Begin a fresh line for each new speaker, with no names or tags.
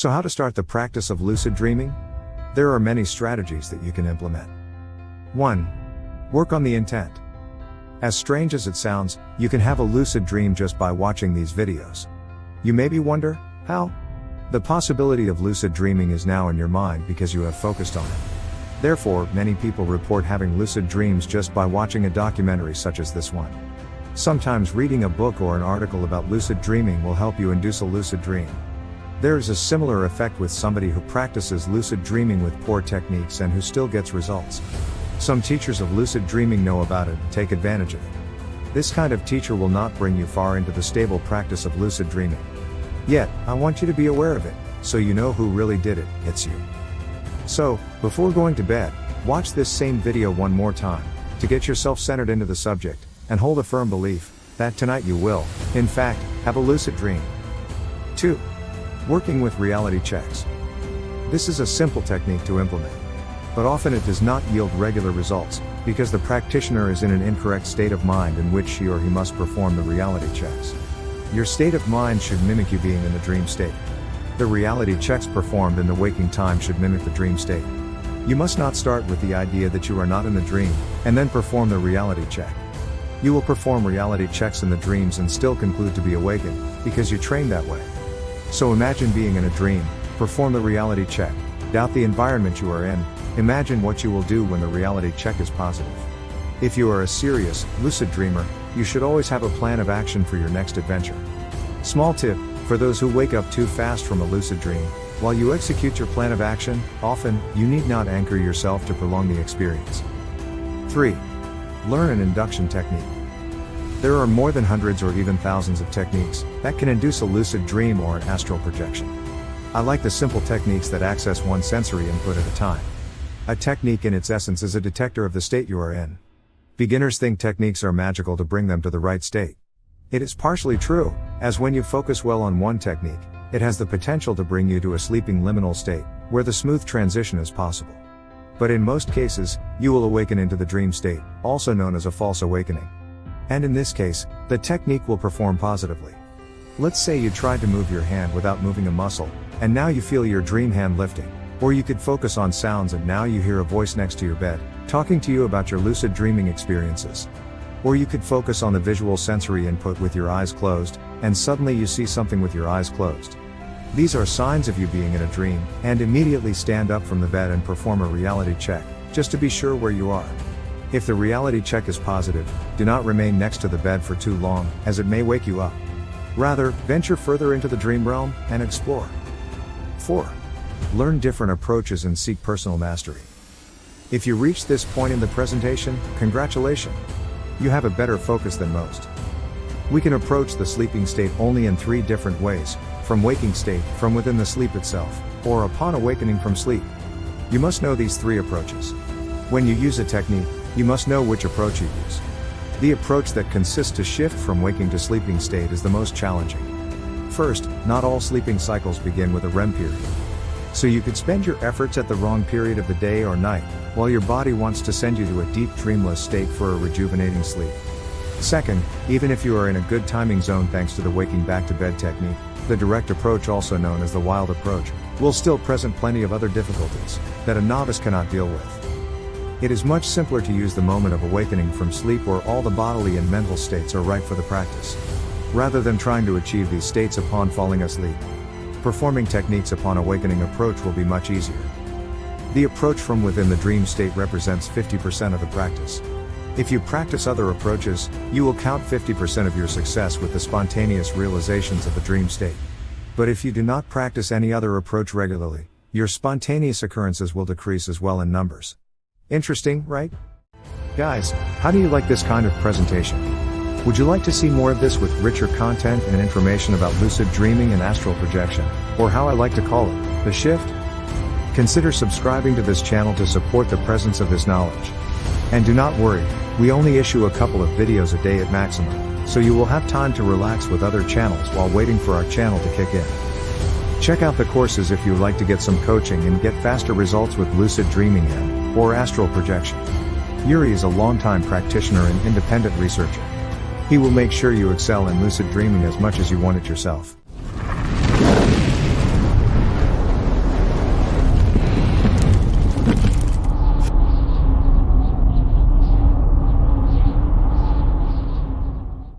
So how to start the practice of lucid dreaming? There are many strategies that you can implement. 1. Work on the intent. As strange as it sounds, you can have a lucid dream just by watching these videos. You maybe wonder, how? The possibility of lucid dreaming is now in your mind because you have focused on it. Therefore, many people report having lucid dreams just by watching a documentary such as this one. Sometimes reading a book or an article about lucid dreaming will help you induce a lucid dream. There is a similar effect with somebody who practices lucid dreaming with poor techniques and who still gets results. Some teachers of lucid dreaming know about it and take advantage of it. This kind of teacher will not bring you far into the stable practice of lucid dreaming. Yet, I want you to be aware of it, so you know who really did it, it's you. So, before going to bed, watch this same video one more time, to get yourself centered into the subject, and hold a firm belief, that tonight you will, in fact, have a lucid dream. 2. Working with reality checks. This is a simple technique to implement. But often it does not yield regular results, because the practitioner is in an incorrect state of mind in which she or he must perform the reality checks. Your state of mind should mimic you being in the dream state. The reality checks performed in the waking time should mimic the dream state. You must not start with the idea that you are not in the dream, and then perform the reality check. You will perform reality checks in the dreams and still conclude to be awakened, because you trained that way. So imagine being in a dream, perform the reality check, doubt the environment you are in, imagine what you will do when the reality check is positive. If you are a serious, lucid dreamer, you should always have a plan of action for your next adventure. Small tip, for those who wake up too fast from a lucid dream, while you execute your plan of action, often, you need not anchor yourself to prolong the experience. 3. Learn an induction technique. There are more than hundreds or even thousands of techniques that can induce a lucid dream or an astral projection. I like the simple techniques that access one sensory input at a time. A technique in its essence is a detector of the state you are in. Beginners think techniques are magical to bring them to the right state. It is partially true, as when you focus well on one technique, it has the potential to bring you to a sleeping liminal state, where the smooth transition is possible. But in most cases, you will awaken into the dream state, also known as a false awakening. And in this case, the technique will perform positively. Let's say you tried to move your hand without moving a muscle, and now you feel your dream hand lifting. Or you could focus on sounds and now you hear a voice next to your bed, talking to you about your lucid dreaming experiences. Or you could focus on the visual sensory input with your eyes closed, and suddenly you see something with your eyes closed. These are signs of you being in a dream, and immediately stand up from the bed and perform a reality check, just to be sure where you are. If the reality check is positive, do not remain next to the bed for too long, as it may wake you up. Rather, venture further into the dream realm, and explore. 4. Learn different approaches and seek personal mastery. If you reach this point in the presentation, congratulations! You have a better focus than most. We can approach the sleeping state only in 3 different ways: from waking state, from within the sleep itself, or upon awakening from sleep. You must know these 3 approaches. When you use a technique, you must know which approach you use. The approach that consists to shift from waking to sleeping state is the most challenging. First, not all sleeping cycles begin with a REM period. So you could spend your efforts at the wrong period of the day or night, while your body wants to send you to a deep dreamless state for a rejuvenating sleep. Second, even if you are in a good timing zone thanks to the waking back to bed technique, the direct approach, also known as the wild approach, will still present plenty of other difficulties that a novice cannot deal with. It is much simpler to use the moment of awakening from sleep where all the bodily and mental states are right for the practice, rather than trying to achieve these states upon falling asleep. Performing techniques upon awakening approach will be much easier. The approach from within the dream state represents 50% of the practice. If you practice other approaches, you will count 50% of your success with the spontaneous realizations of the dream state. But if you do not practice any other approach regularly, your spontaneous occurrences will decrease as well in numbers. Interesting, right? Guys, how do you like this kind of presentation? Would you like to see more of this with richer content and information about lucid dreaming and astral projection, or how I like to call it, the shift? Consider subscribing to this channel to support the presence of this knowledge. And do not worry, we only issue a couple of videos a day at maximum, so you will have time to relax with other channels while waiting for our channel to kick in. Check out the courses if you would like to get some coaching and get faster results with lucid dreaming and/or astral projection. Yuri is a longtime practitioner and independent researcher. He will make sure you excel in lucid dreaming as much as you want it yourself.